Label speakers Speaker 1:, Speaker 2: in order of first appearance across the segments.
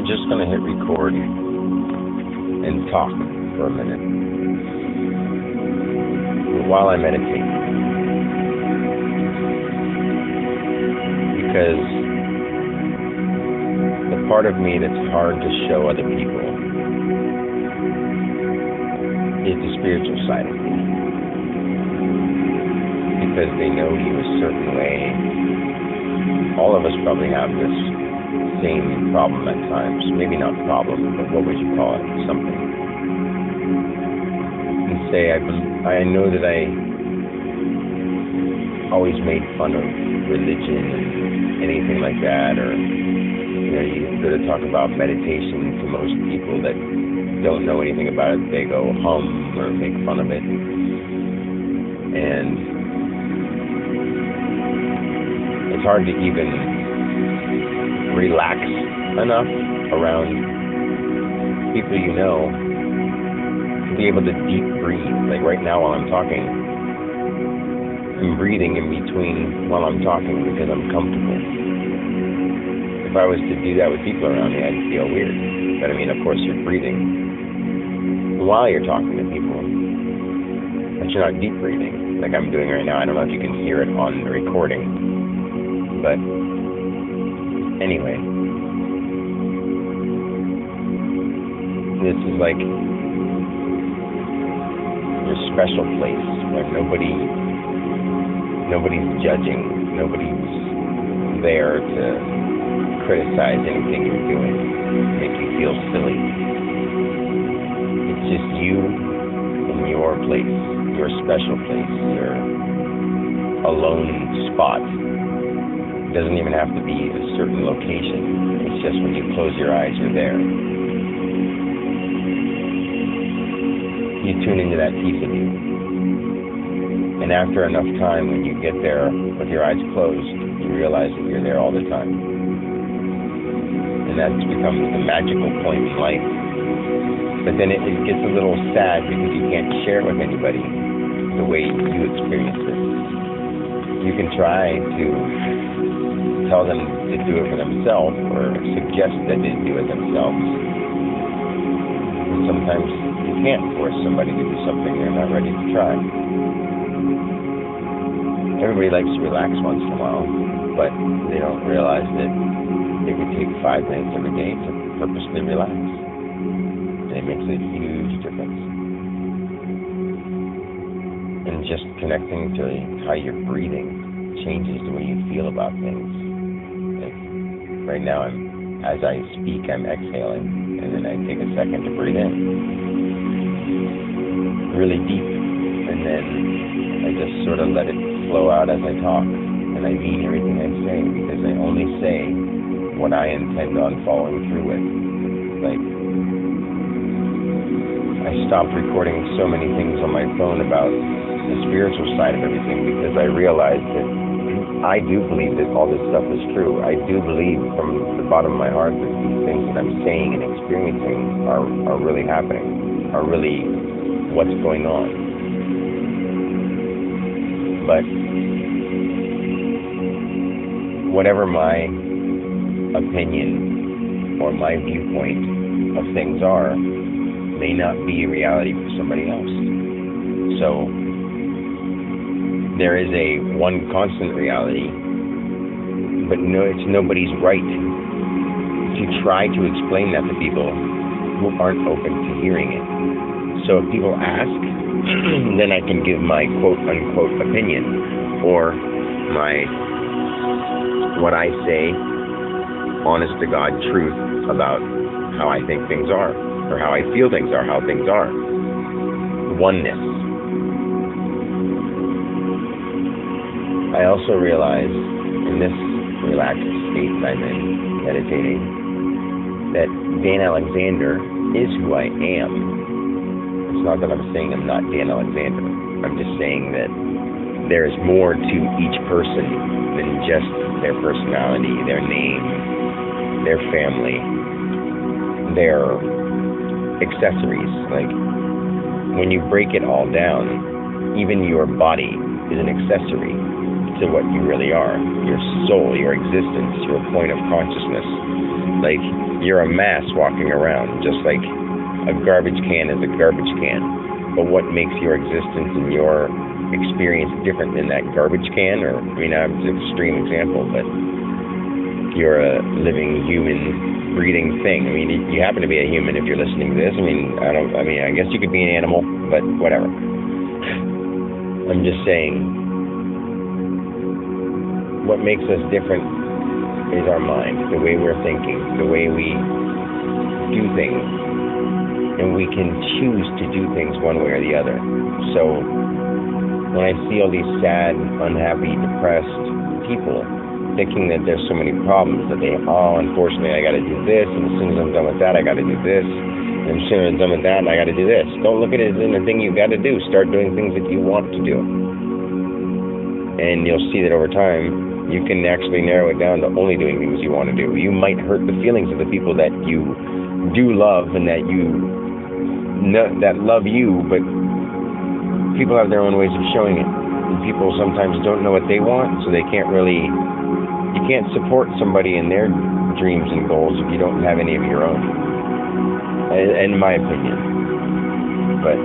Speaker 1: just going to hit record and talk for a minute while I meditate. Because the part of me that's hard to show other people is the spiritual side of me. Because they know you a certain way. All of us probably have this same problem at times. Maybe not problem, but what would you call it? Something. And say, I know that I always made fun of religion and anything like that, or you go to talk about meditation to most people that don't know anything about it, they go hum or make fun of it. And it's hard to even relax enough around people you know to be able to deep breathe. Like right now while I'm talking, I'm breathing in between while I'm talking because I'm comfortable. If I was to do that with people around me, I'd feel weird. But I mean, of course, you're breathing while you're talking to people, but you're not deep breathing like I'm doing right now. I don't know if you can hear it on the recording, but anyway, this is like your special place where nobody's judging, nobody's there to criticize anything you're doing, make you feel silly. It's just you in your place, your special place, your alone spot. It doesn't even have to be a certain location. It's just when you close your eyes, you're there. You tune into that piece of you. And after enough time, when you get there with your eyes closed, you realize that you're there all the time. And that becomes the magical point in life. But then it gets a little sad because you can't share with anybody the way you experience it. You can try to tell them to do it for themselves or suggest that they do it themselves. And sometimes you can't force somebody to do something they're not ready to try. Everybody likes to relax once in a while, but they don't realize that it would take 5 minutes every day to purposely relax. And it makes a huge difference. And just connecting to how you're breathing changes the way you feel about things. Like right now, as I speak, I'm exhaling, and then I take a second to breathe in, really deep, and then I just sort of let it flow out as I talk, and I mean everything I say because I only say what I intend on following through with. Like, I stopped recording so many things on my phone about the spiritual side of everything because I realized that I do believe that all this stuff is true. I do believe from the bottom of my heart that these things that I'm saying and experiencing are really happening, are really what's going on. But whatever my opinion or my viewpoint of things are, may not be a reality for somebody else. So there is a one constant reality, but no, it's nobody's right to try to explain that to people who aren't open to hearing it. So if people ask, then I can give my quote-unquote opinion, or what I say, honest-to-God truth about how I think things are, or how I feel things are, how things are. Oneness. I also realize, in this relaxed state that I'm in, meditating, that Dan Alexander is who I am. It's not that I'm saying I'm not Dan Alexander. I'm just saying that there's more to each person than just their personality, their name, their family, their accessories. Like, when you break it all down, even your body is an accessory to what you really are, your soul, your existence, your point of consciousness. Like, you're a mass walking around, just like a garbage can is a garbage can. But what makes your existence and your experience different than that garbage can? Or, I mean, it's an extreme example, but you're a living, human, breathing thing. I mean, you happen to be a human if you're listening to this. I guess you could be an animal, but whatever. I'm just saying, what makes us different is our mind, the way we're thinking, the way we do things. And we can choose to do things one way or the other. So when I see all these sad, unhappy, depressed people thinking that there's so many problems, that unfortunately I gotta do this, and as soon as I'm done with that, I gotta do this, and as soon as I'm done with that, I gotta do this. Don't look at it as a thing you gotta do. Start doing things that you want to do. And you'll see that over time, you can actually narrow it down to only doing things you want to do. You might hurt the feelings of the people that you do love and that love you, but people have their own ways of showing it. And people sometimes don't know what they want, so you can't support somebody in their dreams and goals if you don't have any of your own, in my opinion. But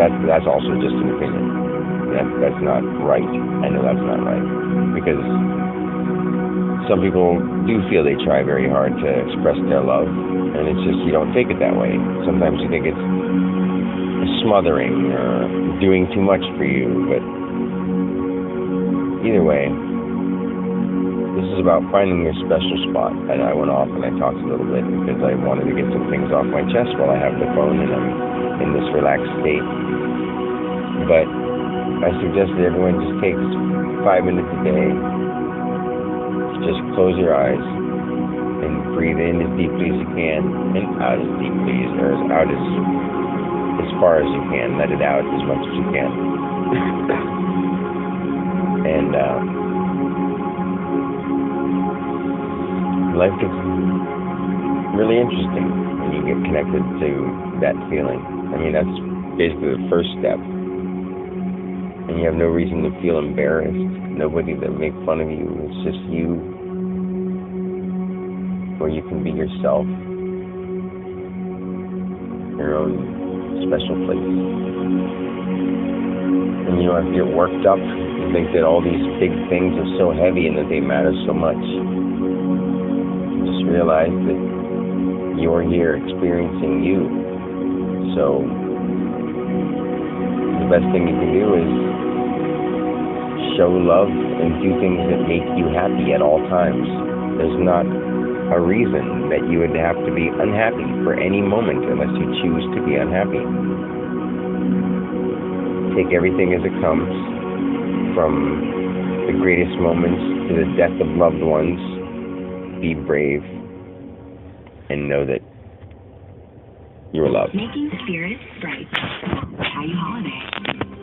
Speaker 1: that's also just an opinion. That's not right. I know that's not right, because some people do feel they try very hard to express their love, and it's just, you don't take it that way. Sometimes you think it's smothering or doing too much for you, but either way, this is about finding your special spot. And I went off and I talked a little bit because I wanted to get some things off my chest while I have the phone and I'm in this relaxed state. But I suggest that everyone just takes 5 minutes a day. Just close your eyes and breathe in as deeply as you can and out as deeply or out as far as you can. Let it out as much as you can. And life gets really interesting when you get connected to that feeling. I mean, that's basically the first step. And you have no reason to feel embarrassed. Nobody to make fun of you. It's just you, where you can be yourself, your own special place. And you don't have to get worked up and think that all these big things are so heavy and that they matter so much. Just realize that you're here experiencing you. So the best thing you can do is show love and do things that make you happy at all times. There's not a reason that you would have to be unhappy for any moment unless you choose to be unhappy. Take everything as it comes, from the greatest moments to the death of loved ones. Be brave and know that you're loved.
Speaker 2: Making spirits bright. Happy holiday.